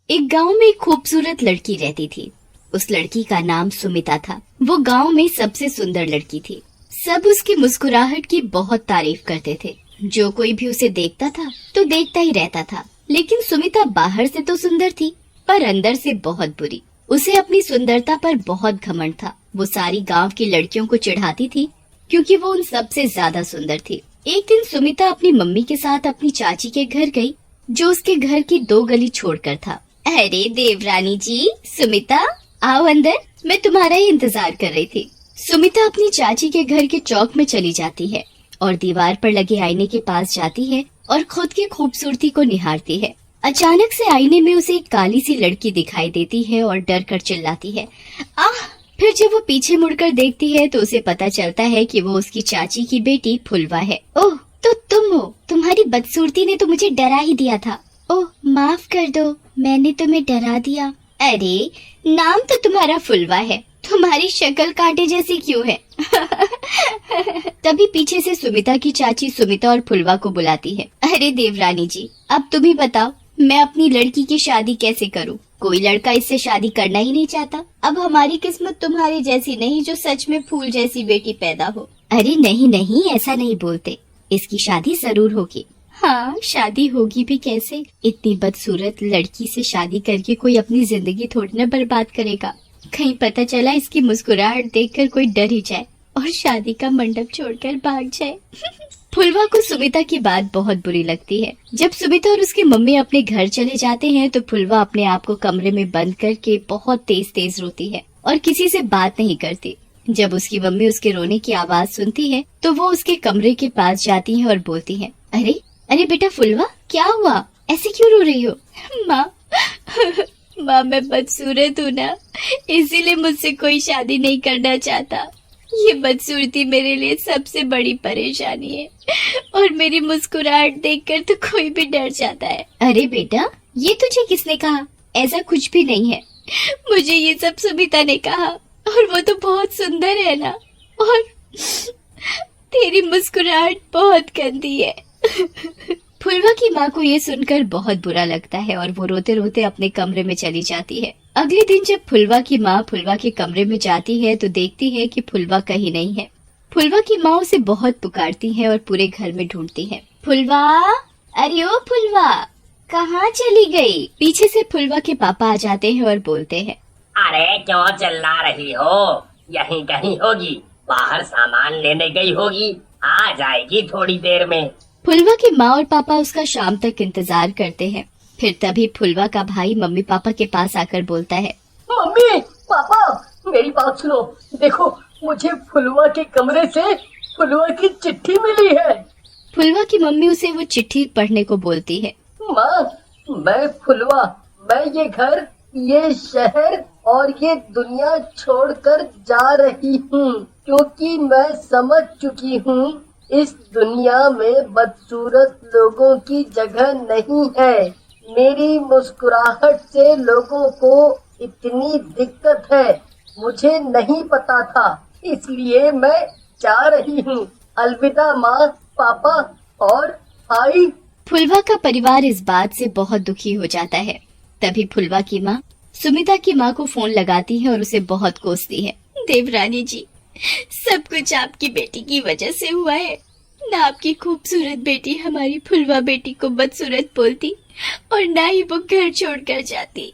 एक गांव में एक खूबसूरत लड़की रहती थी। उस लड़की का नाम सुमिता था। वो गांव में सबसे सुंदर लड़की थी। सब उसकी मुस्कुराहट की बहुत तारीफ करते थे। जो कोई भी उसे देखता था तो देखता ही रहता था। लेकिन सुमिता बाहर से तो सुंदर थी, पर अंदर से बहुत बुरी। उसे अपनी सुंदरता पर बहुत घमंड था। वो सारी गांव की लड़कियों को चिढ़ाती थी क्योंकि वो उन सबसे ज्यादा सुंदर थी। एक दिन सुमिता अपनी मम्मी के साथ अपनी चाची के घर गई, जो उसके घर की 2 गली छोड़कर था। अरे देवरानी जी, सुमिता आओ अंदर, मैं तुम्हारा ही इंतजार कर रही थी। सुमिता अपनी चाची के घर के चौक में चली जाती है और दीवार पर लगे आईने के पास जाती है और खुद की खूबसूरती को निहारती है। अचानक से आईने में उसे एक काली सी लड़की दिखाई देती है और डर कर चिल्लाती है, आह! फिर जब वो पीछे मुड़कर देखती है तो उसे पता चलता है कि वो उसकी चाची की बेटी फुलवा है। ओह, तो तुम हो। तुम्हारी बदसूरती ने तो मुझे डरा ही दिया था। ओह, माफ कर दो, मैंने तुम्हें डरा दिया। अरे, नाम तो तुम्हारा फुलवा है, तुम्हारी शक्ल कांटे जैसी क्यों है? तभी पीछे से सुमिता की चाची सुमिता और फुलवा को बुलाती है। अरे देवरानी जी, अब तुम ही बताओ, मैं अपनी लड़की की शादी कैसे करूं? कोई लड़का इससे शादी करना ही नहीं चाहता। अब हमारी किस्मत तुम्हारी जैसी नहीं जो सच में फूल जैसी बेटी पैदा हो। अरे नहीं नहीं, ऐसा नहीं बोलते, इसकी शादी जरूर होगी। हाँ, शादी होगी भी कैसे? इतनी बदसूरत लड़की से शादी करके कोई अपनी जिंदगी थोड़ी न बर्बाद करेगा। कहीं पता चला इसकी मुस्कुराहट देखकर कोई डर ही जाए और शादी का मंडप छोड़कर भाग जाए। फुलवा को सुमिता की बात बहुत बुरी लगती है। जब सुमिता और उसकी मम्मी अपने घर चले जाते हैं तो फुलवा अपने आप को कमरे में बंद करके बहुत तेज तेज रोती है और किसी से बात नहीं करती। जब उसकी मम्मी उसके रोने की आवाज सुनती है तो वो उसके कमरे के पास जाती है और बोलती है, अरे अरे बेटा फुलवा, क्या हुआ? ऐसे क्यों रो रही हो? माँ माँ, मैं बदसूरत हूँ ना, इसीलिए मुझसे कोई शादी नहीं करना चाहता। ये बदसूरती मेरे लिए सबसे बड़ी परेशानी है और मेरी मुस्कुराहट देखकर तो कोई भी डर जाता है। अरे बेटा, ये तुझे किसने कहा? ऐसा कुछ भी नहीं है, मुझे ये सब सुमिता ने कहा, और वो तो बहुत सुंदर है ना, और तेरी मुस्कुराहट बहुत गंदी है। फुलवा की माँ को ये सुनकर बहुत बुरा लगता है और वो रोते रोते अपने कमरे में चली जाती है। अगले दिन जब फुलवा की माँ फुलवा के कमरे में जाती है तो देखती है कि फुलवा कहीं नहीं है। फुलवा की माँ उसे बहुत पुकारती है और पूरे घर में ढूंढती है। फुलवा, अरे ओ फुलवा, कहाँ चली गई? पीछे से फुलवा के पापा आ जाते हैं और बोलते हैं, अरे क्यों चिल्ला रही हो? यहीं कहीं होगी, बाहर सामान लेने गई होगी, आ जाएगी थोड़ी देर में। फुलवा की माँ और पापा उसका शाम तक इंतजार करते हैं। फिर तभी फुलवा का भाई मम्मी पापा के पास आकर बोलता है, मम्मी पापा, मेरी बात सुनो, देखो मुझे फुलवा के कमरे से फुलवा की चिट्ठी मिली है। फुलवा की मम्मी उसे वो चिट्ठी पढ़ने को बोलती है। माँ, मैं फुलवा, मैं ये घर, ये शहर और ये दुनिया छोड़कर जा रही हूँ, क्योंकि मैं समझ चुकी हूँ इस दुनिया में बदसूरत लोगों की जगह नहीं है। मेरी मुस्कुराहट से लोगों को इतनी दिक्कत है, मुझे नहीं पता था, इसलिए मैं जा रही हूँ। अलविदा माँ, पापा और भाई। फुलवा का परिवार इस बात से बहुत दुखी हो जाता है। तभी फुलवा की माँ सुमिता की माँ को फोन लगाती है और उसे बहुत कोसती है। देवरानी जी, सब कुछ आपकी बेटी की वजह से हुआ है ना। आपकी खूबसूरत बेटी हमारी फुलवा बेटी को बदसूरत बोलती और ना ही वो घर छोड़कर जाती।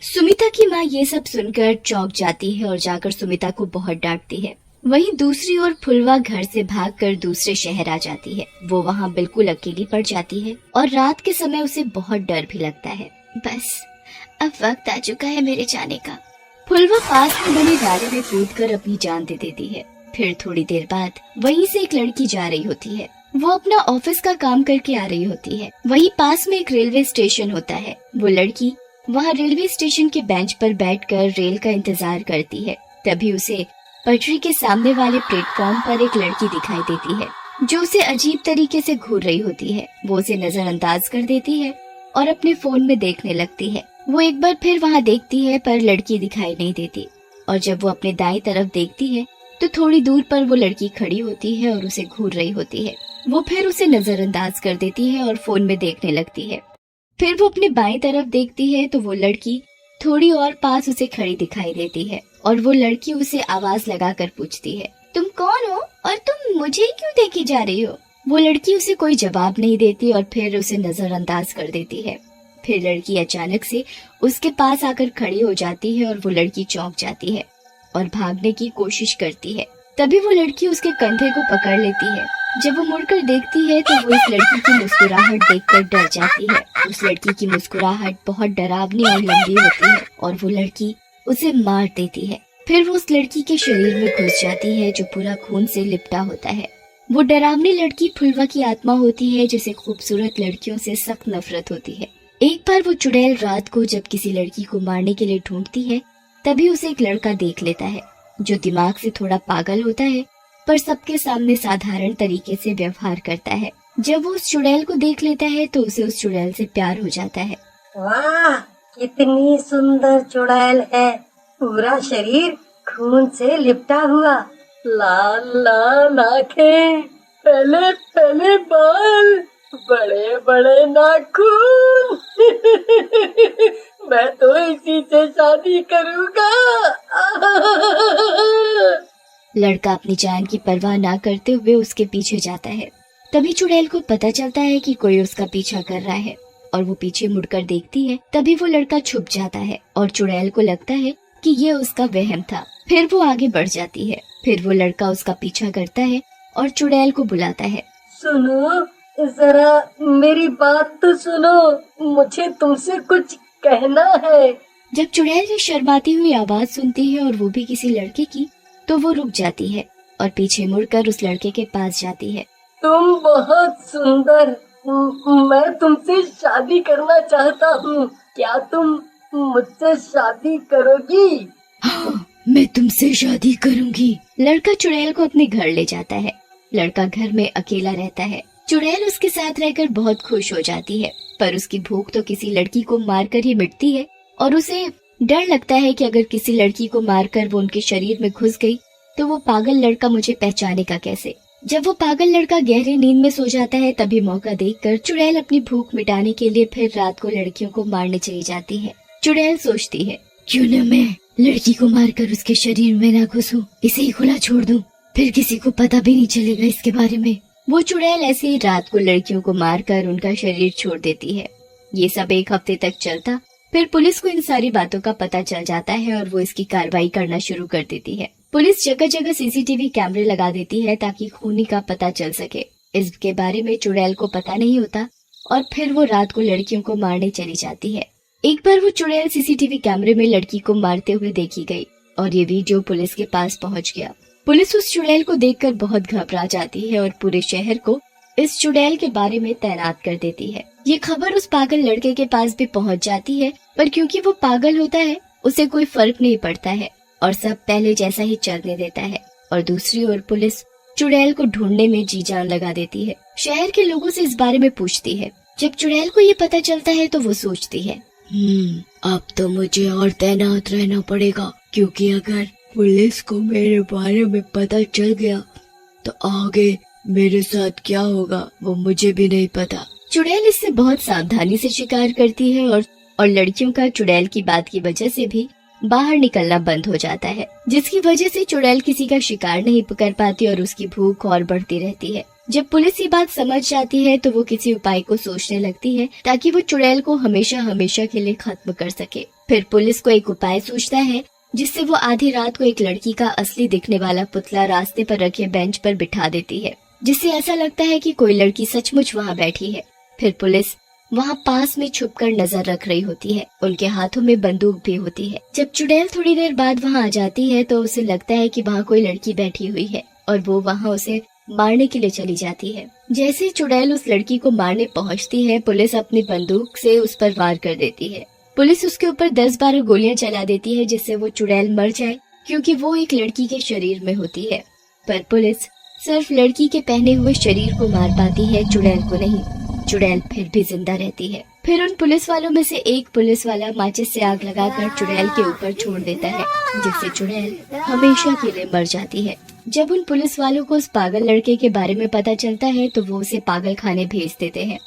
सुमिता की माँ ये सब सुनकर चौंक जाती है और जाकर सुमिता को बहुत डांटती है। वहीं दूसरी ओर फुलवा घर से भागकर दूसरे शहर आ जाती है। वो वहाँ बिल्कुल अकेली पड़ जाती है और रात के समय उसे बहुत डर भी लगता है। बस अब वक्त आ चुका है मेरे जाने का। फुलवा पास में बने नाले में कूदकर अपनी जान दे देती है। फिर थोड़ी देर बाद वहीं से एक लड़की जा रही होती है। वो अपना ऑफिस का काम करके आ रही होती है। वहीं पास में एक रेलवे स्टेशन होता है। वो लड़की वहाँ रेलवे स्टेशन के बेंच पर बैठकर रेल का इंतजार करती है। तभी उसे पटरी के सामने वाले प्लेटफॉर्म पर एक लड़की दिखाई देती है, जो उसे अजीब तरीके से घूर रही होती है। वो उसे नजरअंदाज कर देती है और अपने फोन में देखने लगती है। वो एक बार फिर वहाँ देखती है पर लड़की दिखाई नहीं देती, और जब वो अपने दाईं तरफ देखती है तो थोड़ी दूर पर वो लड़की खड़ी होती है और उसे घूर रही होती है। वो फिर उसे नजरअंदाज कर देती है और फोन में देखने लगती है। फिर वो अपने बाईं तरफ देखती है तो वो लड़की थोड़ी और पास उसे खड़ी दिखाई देती है और वो लड़की उसे आवाज लगाकर पूछती है, तुम कौन हो और तुम मुझे क्यों देखी जा रही हो? वो लड़की उसे कोई जवाब नहीं देती और फिर उसे नजरअंदाज कर देती है। फिर लड़की अचानक से उसके पास आकर खड़ी हो जाती है और वो लड़की चौंक जाती है और भागने की कोशिश करती है। तभी वो लड़की उसके कंधे को पकड़ लेती है। जब वो मुड़कर देखती है तो वो इस लड़की की मुस्कुराहट देखकर डर जाती है। उस लड़की की मुस्कुराहट बहुत डरावनी और लंबी होती है और वो लड़की उसे मार देती है। फिर वो उस लड़की के शरीर में घुस जाती है जो पूरा खून से लिपटा होता है। वो डरावनी लड़की फुलवा की आत्मा होती है जिसे खूबसूरत लड़कियों से सख्त नफरत होती है। एक बार वो चुड़ैल रात को जब किसी लड़की को मारने के लिए ढूंढती है तभी उसे एक लड़का देख लेता है जो दिमाग से थोड़ा पागल होता है पर सबके सामने साधारण तरीके से व्यवहार करता है। जब वो उस चुड़ैल को देख लेता है तो उसे उस चुड़ैल से प्यार हो जाता है। वाह, कितनी सुंदर चुड़ैल है, पूरा शरीर खून से लिपटा हुआ, लाल लाल आंखें, पहले पहले बाल, बड़े बड़े नाखून। मैं तो इसी से शादी करूंगा। लड़का अपनी जान की परवाह ना करते हुए उसके पीछे जाता है। तभी चुड़ैल को पता चलता है कि कोई उसका पीछा कर रहा है और वो पीछे मुड़कर देखती है। तभी वो लड़का छुप जाता है और चुड़ैल को लगता है कि ये उसका वहम था। फिर वो आगे बढ़ जाती है। फिर वो लड़का उसका पीछा करता है और चुड़ैल को बुलाता है। सुनो, जरा मेरी बात तो सुनो, मुझे तुमसे कुछ कहना है। जब चुड़ैल ये शर्माती हुई आवाज सुनती है और वो भी किसी लड़के की, तो वो रुक जाती है और पीछे मुड़कर उस लड़के के पास जाती है। तुम बहुत सुंदर, मैं तुमसे शादी करना चाहता हूँ, क्या तुम मुझसे शादी करोगी? हाँ, मैं तुमसे शादी करूंगी। लड़का चुड़ैल को अपने घर ले जाता है। लड़का घर में अकेला रहता है। चुड़ैल उसके साथ रहकर बहुत खुश हो जाती है पर उसकी भूख तो किसी लड़की को मारकर ही मिटती है और उसे डर लगता है कि अगर किसी लड़की को मारकर वो उनके शरीर में घुस गई तो वो पागल लड़का मुझे पहचानेगा कैसे। जब वो पागल लड़का गहरी नींद में सो जाता है तभी मौका देखकर चुड़ैल अपनी भूख मिटाने के लिए फिर रात को लड़कियों को मारने चली जाती है। चुड़ैल सोचती है, क्यों न मैं लड़की को मारकर उसके शरीर में ना घुसूं, इसे ही खुला छोड़ दूं, फिर किसी को पता भी नहीं चलेगा इसके बारे में। वो चुड़ैल ऐसे ही रात को लड़कियों को मारकर उनका शरीर छोड़ देती है। ये सब एक हफ्ते तक चलता। फिर पुलिस को इन सारी बातों का पता चल जाता है और वो इसकी कार्रवाई करना शुरू कर देती है। पुलिस जगह जगह सीसीटीवी कैमरे लगा देती है ताकि खूनी का पता चल सके। इसके बारे में चुड़ैल को पता नहीं होता और फिर वो रात को लड़कियों को मारने चली जाती है। एक बार वो चुड़ैल सीसीटीवी कैमरे में लड़की को मारते हुए देखी गई और ये वीडियो पुलिस के पास पहुंच गया। पुलिस उस चुड़ैल को देखकर बहुत घबरा जाती है और पूरे शहर को इस चुड़ैल के बारे में तैनात कर देती है। ये खबर उस पागल लड़के के पास भी पहुंच जाती है पर क्योंकि वो पागल होता है उसे कोई फर्क नहीं पड़ता है और सब पहले जैसा ही चलने देता है। और दूसरी ओर पुलिस चुड़ैल को ढूंढने में जी जान लगा देती है। शहर के लोगों से इस बारे में पूछती है। जब चुड़ैल को ये पता चलता है तो वो सोचती है, अब तो मुझे और तैनात रहना पड़ेगा क्योंकि अगर पुलिस को मेरे बारे में पता चल गया तो आगे मेरे साथ क्या होगा वो मुझे भी नहीं पता। चुड़ैल इससे बहुत सावधानी से शिकार करती है और लड़कियों का चुड़ैल की बात की वजह से भी बाहर निकलना बंद हो जाता है, जिसकी वजह से चुड़ैल किसी का शिकार नहीं पकड़ पाती और उसकी भूख और बढ़ती रहती है। जब पुलिस ये बात समझ जाती है तो वो किसी उपाय को सोचने लगती है ताकि वो चुड़ैल को हमेशा हमेशा के लिए खत्म कर सके। फिर पुलिस को एक उपाय सोचता है जिससे वो आधी रात को एक लड़की का असली दिखने वाला पुतला रास्ते पर रखे बेंच पर बिठा देती है, जिससे ऐसा लगता है कि कोई लड़की सचमुच वहाँ बैठी है। फिर पुलिस वहाँ पास में छुपकर नजर रख रही होती है। उनके हाथों में बंदूक भी होती है। जब चुड़ैल थोड़ी देर बाद वहाँ आ जाती है तो उसे लगता है कि वहाँ कोई लड़की बैठी हुई है और वो वहाँ उसे मारने के लिए चली जाती है। जैसे ही चुड़ैल उस लड़की को मारने पहुँचती है पुलिस अपनी बंदूक से उस पर वार कर देती है। पुलिस उसके ऊपर 10-12 गोलियां चला देती है जिससे वो चुड़ैल मर जाए क्योंकि वो एक लड़की के शरीर में होती है। पर पुलिस सिर्फ लड़की के पहने हुए शरीर को मार पाती है, चुड़ैल को नहीं। चुड़ैल फिर भी जिंदा रहती है। फिर उन पुलिस वालों में से एक पुलिस वाला माचिस से आग लगाकर चुड़ैल के ऊपर छोड़ देता है, जिससे चुड़ैल हमेशा के लिए मर जाती है। जब उन पुलिस वालों को उस पागल लड़के के बारे में पता चलता है तो वो उसे पागल खाने भेज देते हैं।